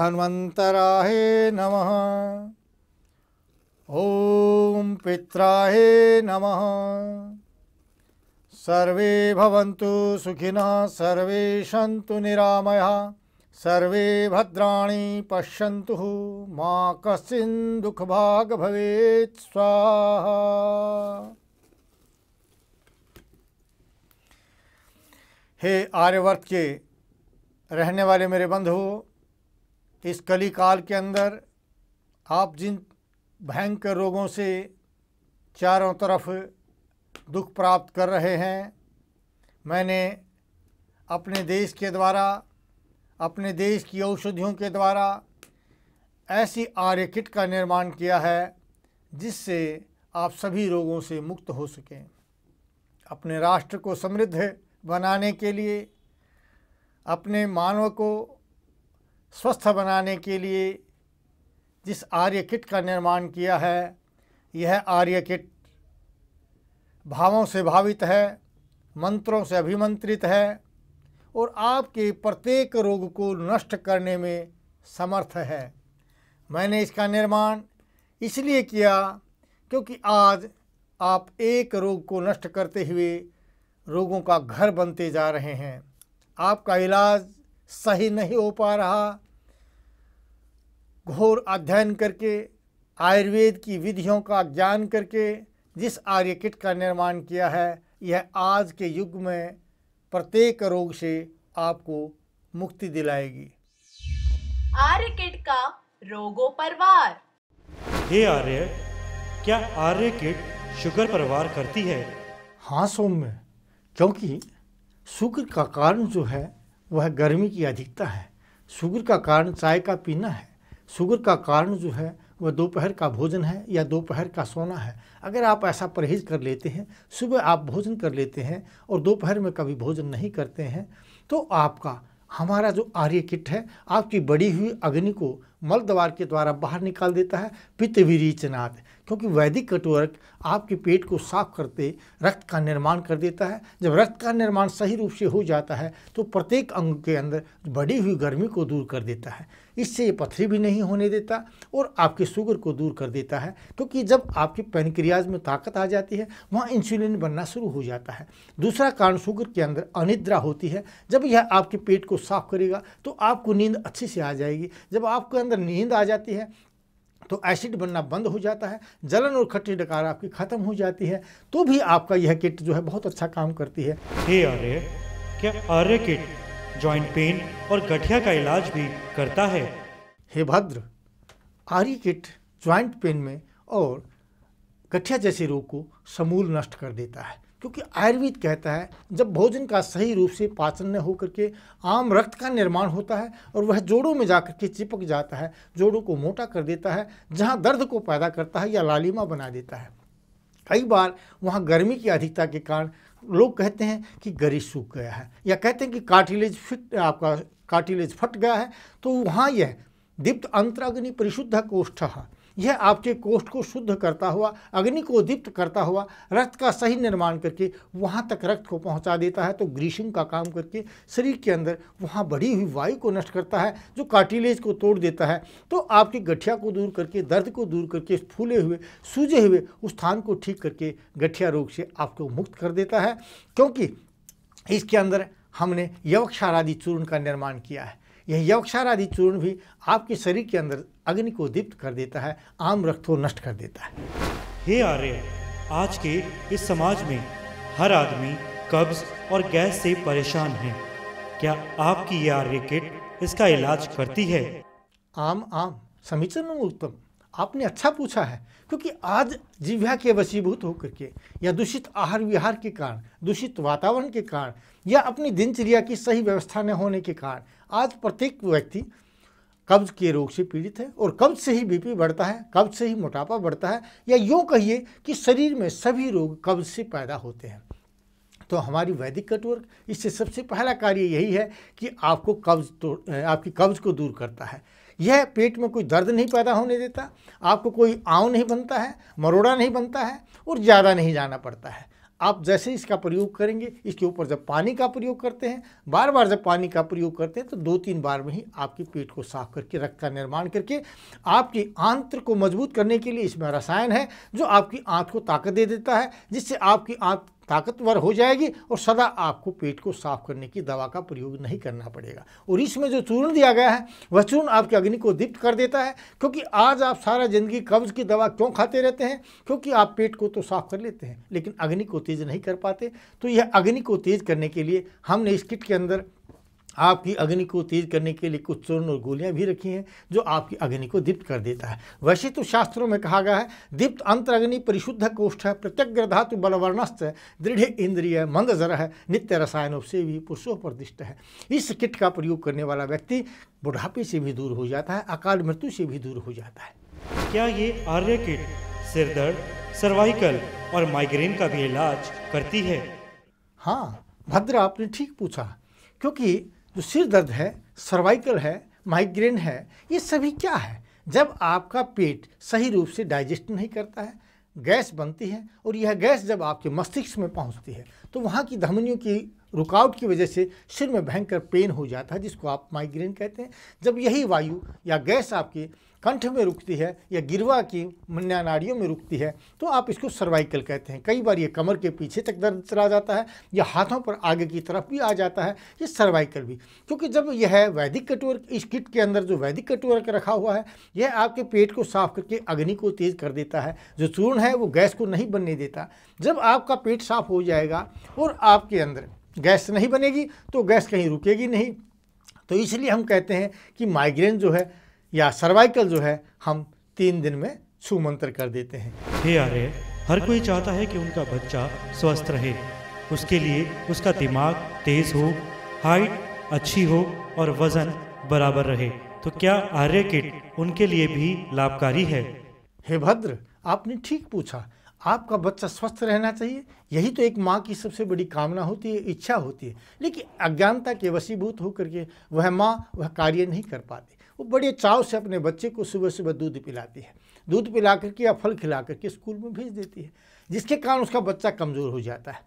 धन्वन्तराय नमः। ओम पित्राय नमः। सर्वे भवन्तु सुखिनः, सर्वे सन्तु निरामयाः, सर्वे भद्राणि पश्यन्तु, मा कश्चित् दुःखभाग् भवेत्। स्वाहा। हे आर्यवर्त के रहने वाले मेरे बंधुओं, इस कली काल के अंदर आप जिन भयंकर रोगों से चारों तरफ दुख प्राप्त कर रहे हैं, मैंने अपने देश के द्वारा, अपने देश की औषधियों के द्वारा ऐसी आर्य किट का निर्माण किया है जिससे आप सभी रोगों से मुक्त हो सकें। अपने राष्ट्र को समृद्ध बनाने के लिए, अपने मानव को स्वस्थ बनाने के लिए जिस आर्य किट का निर्माण किया है, यह आर्य किट भावों से भावित है, मंत्रों से अभिमंत्रित है और आपके प्रत्येक रोग को नष्ट करने में समर्थ है। मैंने इसका निर्माण इसलिए किया क्योंकि आज आप एक रोग को नष्ट करते हुए रोगों का घर बनते जा रहे हैं। आपका इलाज सही नहीं हो पा रहा। घोर अध्ययन करके, आयुर्वेद की विधियों का ज्ञान करके जिस आर्य किट का निर्माण किया है, यह आज के युग में प्रत्येक रोग से आपको मुक्ति दिलाएगी। आर्य किट का रोगों पर वार। हे आर्य, क्या आर्य किट शुगर पर वार करती है? हाँ सौम्य, क्योंकि शुगर का कारण जो है वह गर्मी की अधिकता है। शुगर का कारण चाय का पीना है। शुगर का कारण जो है वह दोपहर का भोजन है या दोपहर का सोना है। अगर आप ऐसा परहेज कर लेते हैं, सुबह आप भोजन कर लेते हैं और दोपहर में कभी भोजन नहीं करते हैं, तो आपका हमारा जो आर्य किट है आपकी बढ़ी हुई अग्नि को मल द्वार के द्वारा बाहर निकाल देता है। पित्त विरेचनात्, क्योंकि वैदिक कटुवर्क आपके पेट को साफ करते रक्त का निर्माण कर देता है। जब रक्त का निर्माण सही रूप से हो जाता है तो प्रत्येक अंग के अंदर बढ़ी हुई गर्मी को दूर कर देता है। इससे ये पथरी भी नहीं होने देता और आपके शुगर को दूर कर देता है, क्योंकि जब आपके पैनक्रियाज में ताकत आ जाती है वहाँ इंसुलिन बनना शुरू हो जाता है। दूसरा कारण शुगर के अंदर अनिद्रा होती है। जब यह आपके पेट को साफ करेगा तो आपको नींद अच्छे से आ जाएगी। जब आपके अंदर नींद आ जाती है तो एसिड बनना बंद हो जाता है, जलन और खट्टी डकार आपकी खत्म हो जाती है। तो भी आपका यह किट जो है बहुत अच्छा काम करती है। हे आर्य, क्या आर्य किट जॉइंट पेन और गठिया का इलाज भी करता है? हे भद्र, आर्य किट जॉइंट पेन में और गठिया जैसे रोग को समूल नष्ट कर देता है, क्योंकि आयुर्वेद कहता है जब भोजन का सही रूप से पाचन न होकर के आम रक्त का निर्माण होता है और वह जोड़ों में जाकर के चिपक जाता है, जोड़ों को मोटा कर देता है, जहाँ दर्द को पैदा करता है या लालिमा बना देता है। कई बार वहाँ गर्मी की अधिकता के कारण लोग कहते हैं कि गरीज सूख गया है या कहते हैं कि आपका कार्टिलेज फट गया है। तो वहाँ यह दीप्त अंतराग्नि परिशुद्ध कोष्ठः, यह आपके कोष्ठ को शुद्ध करता हुआ, अग्नि को दीप्त करता हुआ रक्त का सही निर्माण करके वहाँ तक रक्त को पहुँचा देता है। तो ग्रीसिंग का काम करके शरीर के अंदर वहाँ बढ़ी हुई वायु को नष्ट करता है, जो कार्टिलेज को तोड़ देता है। तो आपकी गठिया को दूर करके, दर्द को दूर करके, फूले हुए सूजे हुए उस स्थान को ठीक करके गठिया रोग से आपको मुक्त कर देता है। क्योंकि इसके अंदर हमने यवक्षारादि चूर्ण का निर्माण किया है। यह यवक्षारादि चूर्ण भी आपके शरीर के अंदर अग्नि को दीप्त कर देता है, आम रक्त को नष्ट कर देता है। हे आर्य, आज के इस समाज में हर आदमी कब्ज और गैस से परेशान है। क्या आपकी ये आर्य किट इसका इलाज करती है? आम समीचीनम उत्तम, आपने अच्छा पूछा है, क्योंकि आज जिह्वा के वशीभूत होकर के या दूषित आहार विहार के कारण, दूषित वातावरण के कारण या अपनी दिनचर्या की सही व्यवस्था न होने के कारण आज प्रत्येक व्यक्ति कब्ज के रोग से पीड़ित है और कब्ज से ही बीपी बढ़ता है, कब्ज से ही मोटापा बढ़ता है, या यूँ कहिए कि शरीर में सभी रोग कब्ज से पैदा होते हैं। तो हमारी वैदिक कटुवर्क इससे सबसे पहला कार्य यही है कि आपको आपकी कब्ज को दूर करता है। यह पेट में कोई दर्द नहीं पैदा होने देता, आपको कोई आंव नहीं बनता है, मरोड़ा नहीं बनता है और ज़्यादा नहीं जाना पड़ता है। आप जैसे इसका प्रयोग करेंगे, इसके ऊपर जब पानी का प्रयोग करते हैं, बार बार जब पानी का प्रयोग करते हैं तो 2-3 बार में ही आपके पेट को साफ करके रक्त का निर्माण करके आपकी आंत्र को मजबूत करने के लिए इसमें रसायन है जो आपकी आंत को ताकत दे देता है, जिससे आपकी आंत ताकतवर हो जाएगी और सदा आपको पेट को साफ करने की दवा का प्रयोग नहीं करना पड़ेगा। और इसमें जो चूर्ण दिया गया है वह चूर्ण आपकी अग्नि को दीप्त कर देता है, क्योंकि आज आप सारा जिंदगी कब्ज की दवा क्यों खाते रहते हैं? क्योंकि आप पेट को तो साफ कर लेते हैं लेकिन अग्नि को तेज नहीं कर पाते। तो यह अग्नि को तेज करने के लिए हमने इस किट के अंदर आपकी अग्नि को तेज करने के लिए कुछ चूर्ण और गोलियां भी रखी हैं जो आपकी अग्नि को दीप्त कर देता है। वैसे तो शास्त्रों में कहा गया है दीप्त अंतरग्नि परिशुद्ध कोष्ठ प्रत्यग्र धातु बलवर्णस्त दृढ़ इंद्रिय मंदजर है नित्य रसायनों से भी पुरुषों पर दिष्ट है। इस किट का प्रयोग करने वाला व्यक्ति बुढ़ापे से भी दूर हो जाता है, अकाल मृत्यु से भी दूर हो जाता है। क्या ये आर्य किट सिर दर्द, सर्वाइकल और माइग्रेन का भी इलाज करती है? हाँ भद्र, आपने ठीक पूछा, क्योंकि जो सिर दर्द है, सर्वाइकल है, माइग्रेन है, ये सभी क्या है? जब आपका पेट सही रूप से डाइजेस्ट नहीं करता है, गैस बनती है और यह गैस जब आपके मस्तिष्क में पहुंचती है तो वहाँ की धमनियों की रुकावट की वजह से सिर में भयंकर पेन हो जाता है, जिसको आप माइग्रेन कहते हैं। जब यही वायु या गैस आपके कंठ में रुकती है या गिरवा की मन्या नाड़ियों में रुकती है तो आप इसको सर्वाइकल कहते हैं। कई बार ये कमर के पीछे तक दर्द चला जाता है या हाथों पर आगे की तरफ भी आ जाता है, ये सर्वाइकल भी। क्योंकि जब यह वैदिक कटुअर्क, इस किट के अंदर जो वैदिक कटुअर्क रखा हुआ है यह आपके पेट को साफ करके अग्नि को तेज कर देता है। जो चूर्ण है वो गैस को नहीं बनने देता। जब आपका पेट साफ हो जाएगा और आपके अंदर गैस नहीं बनेगी तो गैस कहीं रुकेगी नहीं। तो इसलिए हम कहते हैं कि माइग्रेन जो है या सर्वाइकल जो है हम 3 दिन में छूमंतर कर देते हैं। हे आर्य, हर कोई चाहता है कि उनका बच्चा स्वस्थ रहे, उसके लिए उसका दिमाग तेज हो, हाइट अच्छी हो और वजन बराबर रहे। तो क्या आर्य किट उनके लिए भी लाभकारी है? हे भद्र, आपने ठीक पूछा। आपका बच्चा स्वस्थ रहना चाहिए, यही तो एक माँ की सबसे बड़ी कामना होती है, इच्छा होती है। लेकिन अज्ञानता के वशीभूत होकर के वह माँ वह कार्य नहीं कर पाती। वो बड़े चाव से अपने बच्चे को सुबह सुबह दूध पिलाती है, दूध पिला करके या फल खिला करके स्कूल में भेज देती है, जिसके कारण उसका बच्चा कमज़ोर हो जाता है।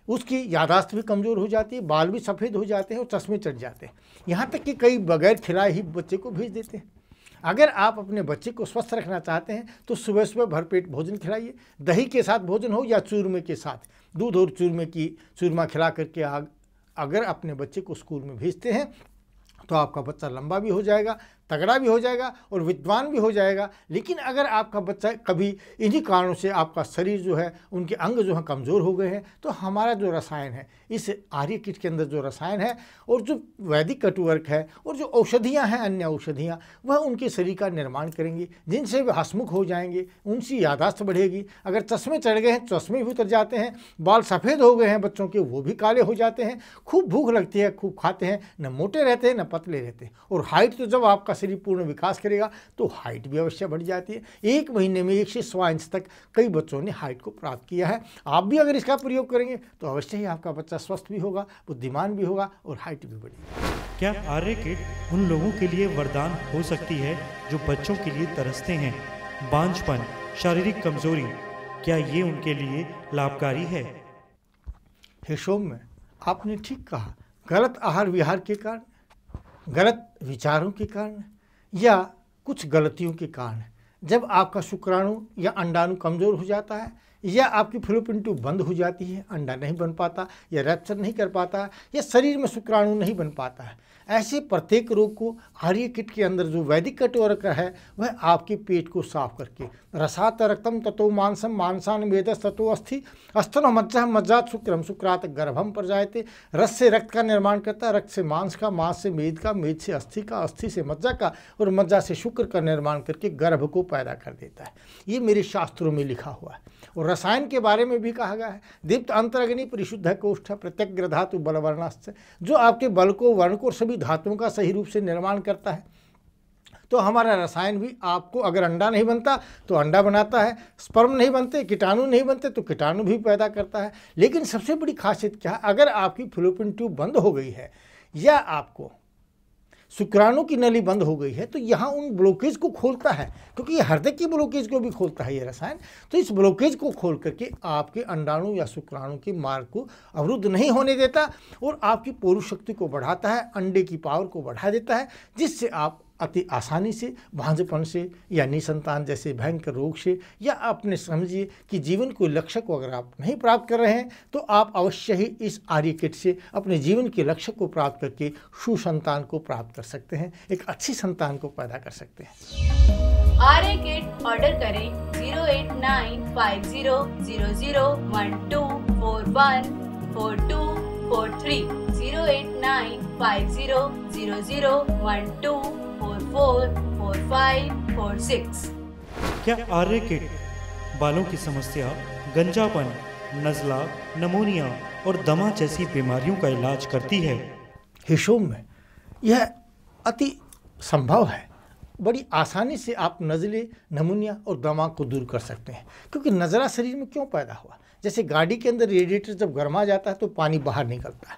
उसकी यादाश्त भी कमज़ोर हो जाती है, बाल भी सफ़ेद हो जाते हैं और चश्मे चढ़ जाते हैं। यहाँ तक कि कई बगैर खिलाए ही बच्चे को भेज देते हैं। अगर आप अपने बच्चे को स्वस्थ रखना चाहते हैं तो सुबह सुबह भरपेट भोजन खिलाइए। दही के साथ भोजन हो या चूरमे के साथ, दूध और चूरमा खिला करके अगर अपने बच्चे को स्कूल में भेजते हैं तो आपका बच्चा लंबा भी हो जाएगा, तगड़ा भी हो जाएगा और विद्वान भी हो जाएगा। लेकिन अगर आपका बच्चा कभी इन्हीं कारणों से आपका शरीर जो है, उनके अंग जो हैं कमज़ोर हो गए हैं, तो हमारा जो रसायन है, इस आर्य किट के अंदर जो रसायन है और जो वैदिक कटुअर्क है और जो औषधियाँ हैं, अन्य औषधियाँ, वह उनके शरीर का निर्माण करेंगी, जिनसे वे हंसमुख हो जाएंगे, उनकी यादाश्त बढ़ेगी। अगर चश्मे चढ़ गए हैं, चश्मे भी उतर जाते हैं, बाल सफ़ेद हो गए हैं बच्चों के, वो भी काले हो जाते हैं, खूब भूख लगती है, खूब खाते हैं, न मोटे रहते हैं न पतले रहते हैं। और हाइट तो जब आपका शरीर पूर्ण विकास करेगा तो हाइट भी अवश्य बढ़ जाती है। 1 महीने में 1 से 1.25 इंच तक कई बच्चों ने हाइट को प्राप्त किया है। आप भी अगर इसका प्रयोग करेंगे तो अवश्य ही आपका बच्चा स्वस्थ भी होगा, बुद्धिमान भी होगा और हाइट भी बढ़ेगी। क्या आर्य किट उन लोगों के लिए वरदान हो सकती है जो बच्चों के लिए तरसते हैं? बांझपन, शारीरिक कमजोरी, क्या ये उनके लिए लाभकारी है? हे सौम्य, आपने ठीक कहा। गलत आहार विहार के कारण, गलत विचारों के कारण या कुछ गलतियों के कारण जब आपका शुक्राणु या अंडाणु कमज़ोर हो जाता है या आपकी फैलोपियन ट्यूब बंद हो जाती है, अंडा नहीं बन पाता या रैप्चर नहीं कर पाता या शरीर में शुक्राणु नहीं बन पाता है, ऐसे प्रत्येक रोग को आर्य किट के अंदर जो वैदिक कटुअर्क है वह आपके पेट को साफ करके रसात रक्तम ततो मांसम मांसान मेदस ततो अस्थि अस्तनो मज्जा मज्जात शुक्रम शुक्रात गर्भम पर जायते। रस से रक्त का निर्माण करता है, रक्त से मांस का, मांस से मेद का, मेद से अस्थि का, अस्थि से मज्जा का और मज्जा से शुक्र का निर्माण करके गर्भ को पैदा कर देता है। ये मेरे शास्त्रों में लिखा हुआ है। और रसायन के बारे में भी कहा गया है, दीप्त अंतरग्नि परिशुद्ध कोष्ठ प्रत्यग्र धातु बलवर्णाश्च, जो आपके बल को, वर्ण को और सभी धातुओं का सही रूप से निर्माण करता है। तो हमारा रसायन भी आपको, अगर अंडा नहीं बनता तो अंडा बनाता है, स्पर्म नहीं बनते, कीटाणु नहीं बनते तो कीटाणु भी पैदा करता है। लेकिन सबसे बड़ी खासियत क्या है, अगर आपकी फैलोपियन ट्यूब बंद हो गई है या आपको शुक्राणु की नली बंद हो गई है तो यहाँ उन ब्लॉकेज को खोलता है, क्योंकि ये हृदय की ब्लॉकेज को भी खोलता है ये रसायन। तो इस ब्लॉकेज को खोल करके आपके अंडाणु या शुक्राणु के मार्ग को अवरुद्ध नहीं होने देता और आपकी पुरुष शक्ति को बढ़ाता है, अंडे की पावर को बढ़ा देता है, जिससे आप अति आसानी से भांजपन से या निसंतान जैसे भयंकर रोग से, या अपने समझिए कि जीवन के लक्ष्य को अगर आप नहीं प्राप्त कर रहे हैं तो आप अवश्य ही इस आर्य किट से अपने जीवन के लक्ष्य को प्राप्त करके सुसंतान को प्राप्त कर सकते हैं, एक अच्छी संतान को पैदा कर सकते हैं। आर्य किट ऑर्डर करें 089500012414243 089500012444546। क्या आर्य किट बालों की समस्या, गंजापन, नज़ला, नमोनिया और दमा जैसी बीमारियों का इलाज करती है? हिशोम में यह अति संभव है। बड़ी आसानी से आप नज़ले, नमूनिया और दमा को दूर कर सकते हैं। क्योंकि नज़ला शरीर में क्यों पैदा हुआ? जैसे गाड़ी के अंदर रेडिएटर जब गर्मा जाता है तो पानी बाहर निकलता है,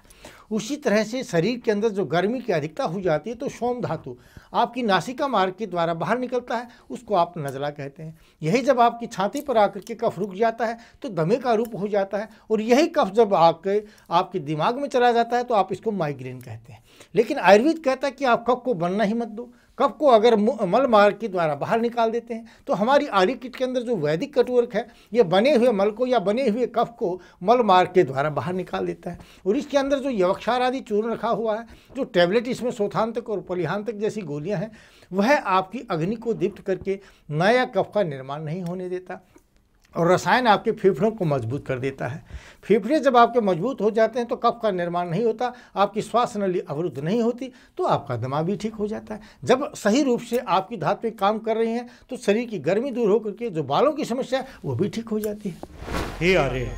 उसी तरह से शरीर के अंदर जो गर्मी की अधिकता हो जाती है तो सोम धातु आपकी नासिका मार्ग के द्वारा बाहर निकलता है, उसको आप नज़ला कहते हैं। यही जब आपकी छाती पर आकर के कफ रुक जाता है तो दमे का रूप हो जाता है, और यही कफ जब आपके दिमाग में चला जाता है तो आप इसको माइग्रेन कहते हैं। लेकिन आयुर्वेद कहता है कि आप कफ को बनना ही मत दो। कफ को अगर मल मार्ग के द्वारा बाहर निकाल देते हैं तो हमारी आर्य किट के अंदर जो वैदिक कटवर्क है ये बने हुए मल को या बने हुए कफ को मल मार्ग के द्वारा बाहर निकाल देता है। और इसके अंदर जो यवक्षार आदि चूर्ण रखा हुआ है, जो टैबलेट इसमें शोथांतक और पलिहांतक जैसी गोलियां हैं, वह आपकी अग्नि को दीप्त करके नया कफ का निर्माण नहीं होने देता, और रसायन आपके फेफड़ों को मजबूत कर देता है। फेफड़े जब आपके मजबूत हो जाते हैं तो कफ का निर्माण नहीं होता, आपकी श्वास नली अवरुद्ध नहीं होती, तो आपका दमा भी ठीक हो जाता है। जब सही रूप से आपकी धातुएं काम कर रही हैं तो शरीर की गर्मी दूर होकर के जो बालों की समस्या है वो भी ठीक हो जाती है। हे आर्य,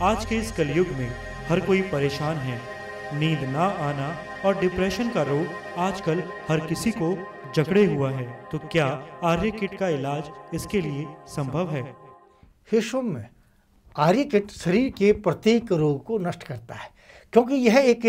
आज के इस कलयुग में हर कोई परेशान है। नींद ना आना और डिप्रेशन का रोग आजकल हर किसी को जकड़े हुआ है, तो क्या आर्य किट का इलाज इसके लिए संभव है? हिशोम में आर्य किट शरीर के प्रत्येक रोग को नष्ट करता है, क्योंकि यह एक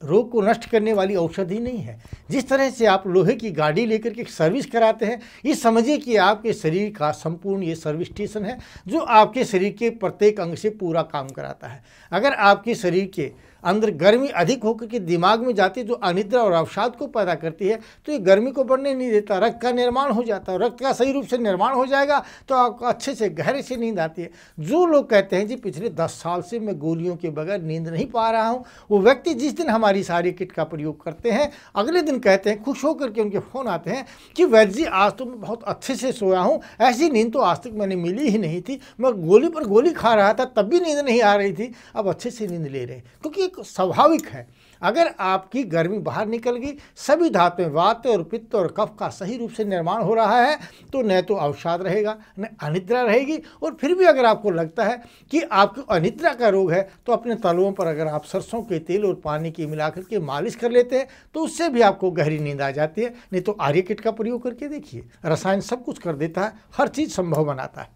रोग को नष्ट करने वाली औषधि नहीं है। जिस तरह से आप लोहे की गाड़ी लेकर के सर्विस कराते हैं, ये समझिए कि आपके शरीर का संपूर्ण ये सर्विस स्टेशन है जो आपके शरीर के प्रत्येक अंग से पूरा काम कराता है। अगर आपके शरीर के अंदर गर्मी अधिक होकर के दिमाग में जाती है जो अनिद्रा और अवसाद को पैदा करती है, तो ये गर्मी को बढ़ने नहीं देता, रक्त का निर्माण हो जाता है। रक्त का सही रूप से निर्माण हो जाएगा तो आपको अच्छे से गहरे से नींद आती है। जो लोग कहते हैं जी पिछले 10 साल से मैं गोलियों के बगैर नींद नहीं पा रहा हूँ, वो व्यक्ति जिस दिन हमारी सारी किट का प्रयोग करते हैं अगले दिन कहते हैं, खुश होकर के उनके फ़ोन आते हैं कि वैद्य जी आज तो मैं बहुत अच्छे से सोया हूँ, ऐसी नींद तो आज तक मैंने मिली ही नहीं थी, मैं गोली पर गोली खा रहा था तब भी नींद नहीं आ रही थी, अब अच्छे से नींद ले रहे हैं। क्योंकि एक स्वाभाविक है, अगर आपकी गर्मी बाहर निकल गई, सभी धातुएं वात और पित्त और कफ का सही रूप से निर्माण हो रहा है, तो न तो अवसाद रहेगा न अनिद्रा रहेगी। और फिर भी अगर आपको लगता है कि आपको अनिद्रा का रोग है तो अपने तलुओं पर अगर आप सरसों के तेल और पानी की मिलाकर के मालिश कर लेते हैं तो उससे भी आपको गहरी नींद आ जाती है। नहीं तो आर्य किट का प्रयोग करके देखिए, रसायन सब कुछ कर देता है, हर चीज़ संभव बनाता है।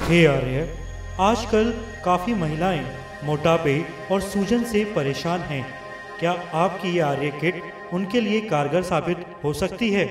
हे आर्य, आजकल काफ़ी महिलाएं मोटापे और सूजन से परेशान हैं। क्या आपकी ये आर्य किट उनके लिए कारगर साबित हो सकती है?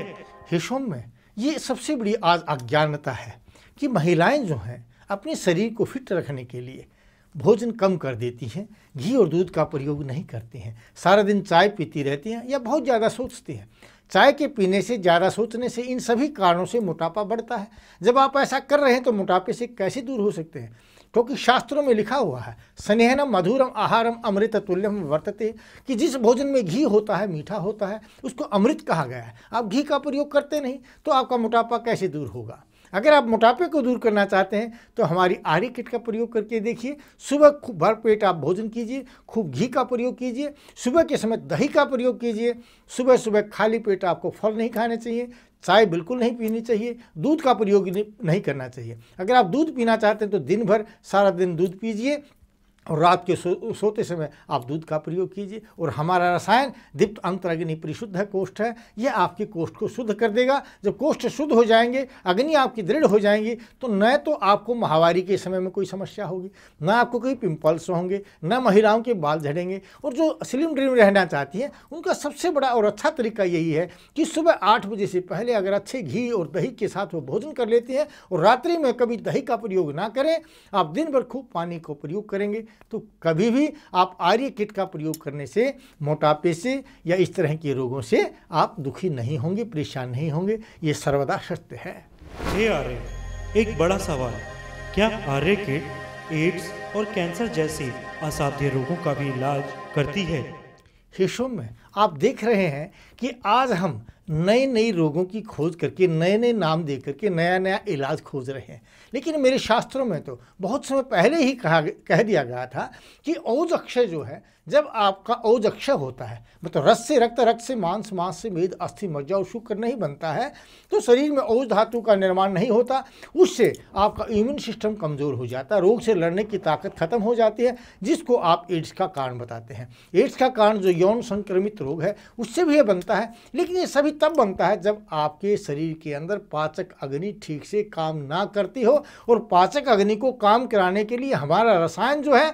हिशोम में ये सबसे बड़ी आज अज्ञानता है कि महिलाएं जो हैं अपने शरीर को फिट रखने के लिए भोजन कम कर देती हैं, घी और दूध का प्रयोग नहीं करती हैं, सारा दिन चाय पीती रहती हैं या बहुत ज़्यादा सोचती हैं। चाय के पीने से, ज़्यादा सोचने से, इन सभी कारणों से मोटापा बढ़ता है। जब आप ऐसा कर रहे हैं तो मोटापे से कैसे दूर हो सकते हैं? क्योंकि शास्त्रों में लिखा हुआ है, स्नेहनम मधुरम आहारम अमृत तुल्यम वर्तते, कि जिस भोजन में घी होता है, मीठा होता है, उसको अमृत कहा गया है। आप घी का प्रयोग करते नहीं तो आपका मोटापा कैसे दूर होगा? अगर आप मोटापे को दूर करना चाहते हैं तो हमारी आर्य किट का प्रयोग करके देखिए। सुबह खूब भर पेट आप भोजन कीजिए, खूब घी का प्रयोग कीजिए, सुबह के समय दही का प्रयोग कीजिए। सुबह सुबह खाली पेट आपको फल नहीं खाने चाहिए, चाय बिल्कुल नहीं पीनी चाहिए, दूध का प्रयोग नहीं करना चाहिए। अगर आप दूध पीना चाहते हैं तो दिन भर सारा दिन दूध पीजिए, और रात के सोते समय आप दूध का प्रयोग कीजिए। और हमारा रसायन दीप्त अंतराग्नि परिशुद्ध है, कोष्ठ है, यह आपके कोष्ठ को शुद्ध कर देगा। जब कोष्ठ शुद्ध हो जाएंगे, अग्नि आपकी दृढ़ हो जाएंगी, तो न तो आपको माहवारी के समय में कोई समस्या होगी, न आपको कोई पिंपल्स होंगे, न महिलाओं के बाल झड़ेंगे। और जो स्लिम ड्रिम रहना चाहती हैं उनका सबसे बड़ा और अच्छा तरीका यही है कि सुबह 8 बजे से पहले अगर अच्छे घी और दही के साथ वो भोजन कर लेती हैं और रात्रि में कभी दही का प्रयोग ना करें, आप दिन भर खूब पानी को प्रयोग करेंगे, तो कभी भी आप आर्य किट का प्रयोग करने से मोटापे से या इस तरह के रोगों से आप दुखी नहीं होंगे, परेशान नहीं होंगे। ये सर्वदा सत्य है। हे आर्य, एक बड़ा सवाल, क्या आर्य किट एड्स और कैंसर जैसे असाध्य रोगों का भी इलाज करती है? शिशु में आप देख रहे हैं कि आज हम नए नए रोगों की खोज करके नए नए नाम दे करके नया नया इलाज खोज रहे हैं। लेकिन मेरे शास्त्रों में तो बहुत समय पहले ही कह दिया गया था कि औज अक्षय जो है, जब आपका औज अक्षय होता है, मतलब रस से रक्त, रक्त से मांस, मांस से मेद, अस्थि मज्जा और शुक्र नहीं बनता है, तो शरीर में औज धातु का निर्माण नहीं होता। उससे आपका इम्यून सिस्टम कमज़ोर हो जाता है, रोग से लड़ने की ताकत खत्म हो जाती है, जिसको आप एड्स का कारण बताते हैं। एड्स का कारण जो यौन संक्रमित रोग है उससे भी ये बनता है। लेकिन ये सभी तब बनता है जब आपके शरीर के अंदर पाचक अग्नि ठीक से काम ना करती हो। और पाचक अग्नि को काम कराने के लिए हमारा रसायन जो है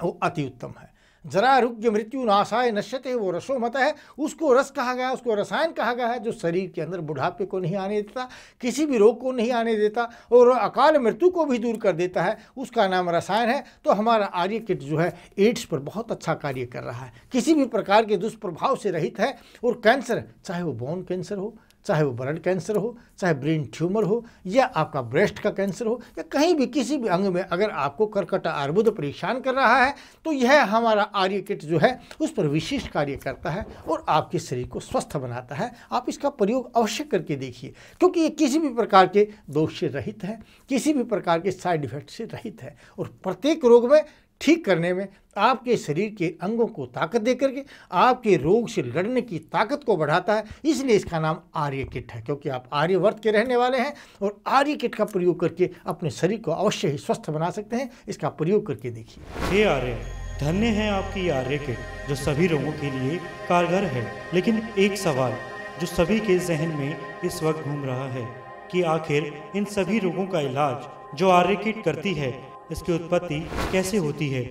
वो अति उत्तम है। जरा आरोग्य मृत्यु नाशाय नश्यते, वो रसोमत है, उसको रस कहा गया, उसको रसायन कहा गया है, जो शरीर के अंदर बुढ़ापे को नहीं आने देता, किसी भी रोग को नहीं आने देता और अकाल मृत्यु को भी दूर कर देता है, उसका नाम रसायन है। तो हमारा आर्य किट जो है एड्स पर बहुत अच्छा कार्य कर रहा है, किसी भी प्रकार के दुष्प्रभाव से रहित है। और कैंसर, चाहे वो बोन कैंसर हो, चाहे वो ब्लड कैंसर हो, चाहे ब्रेन ट्यूमर हो, या आपका ब्रेस्ट का कैंसर हो, या कहीं भी किसी भी अंग में अगर आपको कर्कट अर्बुद परेशान कर रहा है, तो यह हमारा आर्य किट जो है उस पर विशिष्ट कार्य करता है और आपके शरीर को स्वस्थ बनाता है। आप इसका प्रयोग अवश्य करके देखिए, क्योंकि ये किसी भी प्रकार के दोष से रहित है, किसी भी प्रकार के साइड इफेक्ट से रहित है और प्रत्येक रोग में ठीक करने में आपके शरीर के अंगों को ताकत दे करके आपके रोग से लड़ने की ताकत को बढ़ाता है। इसलिए इसका नाम आर्य किट है, क्योंकि आप आर्यवर्त के रहने वाले हैं और आर्य किट का प्रयोग करके अपने शरीर को अवश्य ही स्वस्थ बना सकते हैं। इसका प्रयोग करके देखिए। हे आर्य, धन्य है आपकी आर्य किट जो सभी रोगों के लिए कारगर है। लेकिन एक सवाल जो सभी के जहन में इस वक्त घूम रहा है कि आखिर इन सभी रोगों का इलाज जो आर्य किट करती है, इसकी उत्पत्ति कैसे होती है?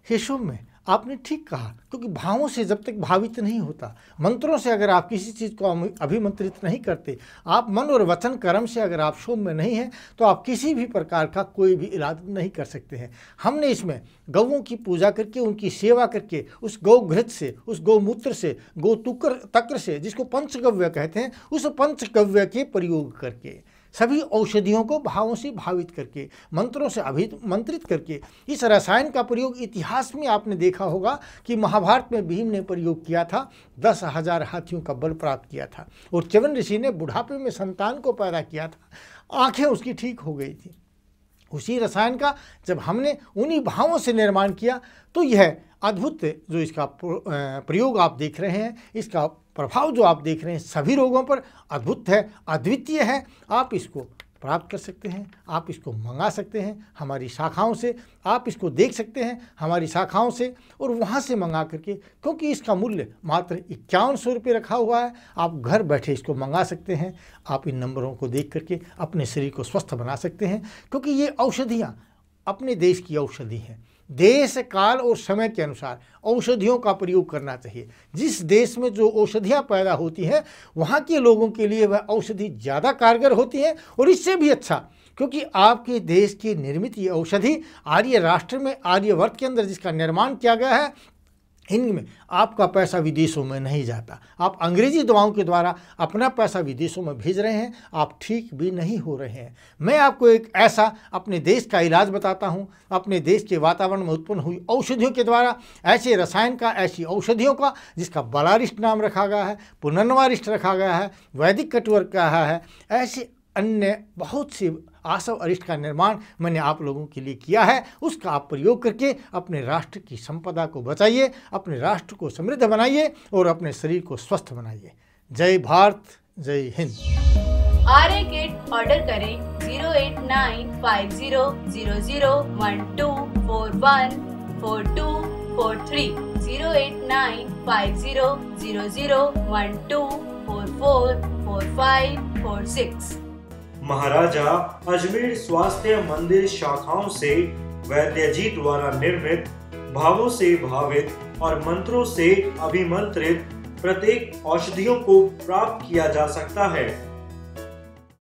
शिशु में आपने ठीक कहा, क्योंकि भावों से जब तक भावित नहीं होता, मंत्रों से अगर आप किसी चीज़ को अभिमंत्रित नहीं करते, आप मन और वचन कर्म से अगर आप शुभ में नहीं हैं, तो आप किसी भी प्रकार का कोई भी इलाज नहीं कर सकते हैं। हमने इसमें गौओं की पूजा करके, उनकी सेवा करके, उस गौ घृत से, उस गौमूत्र से, गौ तक्र से, जिसको पंचगव्य कहते हैं, उस पंचगव्य के प्रयोग करके, सभी औषधियों को भावों से भावित करके, मंत्रों से अभिमंत्रित करके, इस रसायन का प्रयोग इतिहास में आपने देखा होगा कि महाभारत में भीम ने प्रयोग किया था, 10,000 हाथियों का बल प्राप्त किया था। और च्यवन ऋषि ने बुढ़ापे में संतान को पैदा किया था, आंखें उसकी ठीक हो गई थी। उसी रसायन का जब हमने उन्हीं भावों से निर्माण किया, तो यह अद्भुत जो इसका प्रयोग आप देख रहे हैं, इसका प्रभाव जो आप देख रहे हैं सभी रोगों पर अद्भुत है, अद्वितीय है। आप इसको प्राप्त कर सकते हैं, आप इसको मंगा सकते हैं हमारी शाखाओं से, आप इसको देख सकते हैं हमारी शाखाओं से और वहाँ से मंगा करके, क्योंकि इसका मूल्य मात्र 5100 रुपये रखा हुआ है। आप घर बैठे इसको मंगा सकते हैं। आप इन नंबरों को देख करके अपने शरीर को स्वस्थ बना सकते हैं, क्योंकि ये औषधियाँ अपने देश की औषधि हैं। देश काल और समय के अनुसार औषधियों का प्रयोग करना चाहिए। जिस देश में जो औषधियाँ पैदा होती हैं, वहाँ के लोगों के लिए वह औषधि ज़्यादा कारगर होती है। और इससे भी अच्छा, क्योंकि आपके देश की निर्मित ये औषधि आर्य राष्ट्र में, आर्यवर्त के अंदर जिसका निर्माण किया गया है, इनमें आपका पैसा विदेशों में नहीं जाता। आप अंग्रेजी दवाओं के द्वारा अपना पैसा विदेशों में भेज रहे हैं, आप ठीक भी नहीं हो रहे हैं। मैं आपको एक ऐसा अपने देश का इलाज बताता हूं, अपने देश के वातावरण में उत्पन्न हुई औषधियों के द्वारा, ऐसे रसायन का, ऐसी औषधियों का जिसका बलारिष्ट नाम रखा गया है, पुनर्नवारिष्ट रखा गया है, वैदिक कटुवर कहा है, ऐसे अन्य बहुत सी आसव अरिष्ट का निर्माण मैंने आप लोगों के लिए किया है। उसका आप प्रयोग करके अपने राष्ट्र की संपदा को बचाइए, अपने राष्ट्र को समृद्ध बनाइए और अपने शरीर को स्वस्थ बनाइए। जय भारत, जय हिंद। आर्य किट ऑर्डर करें 08950001241 4243 089500012444546। महाराजा अजमेर स्वास्थ्य मंदिर शाखाओं से वैद्य जी द्वारा निर्मित, भावों से भावित और मंत्रों से अभिमंत्रित प्रत्येक औषधियों को प्राप्त किया जा सकता है।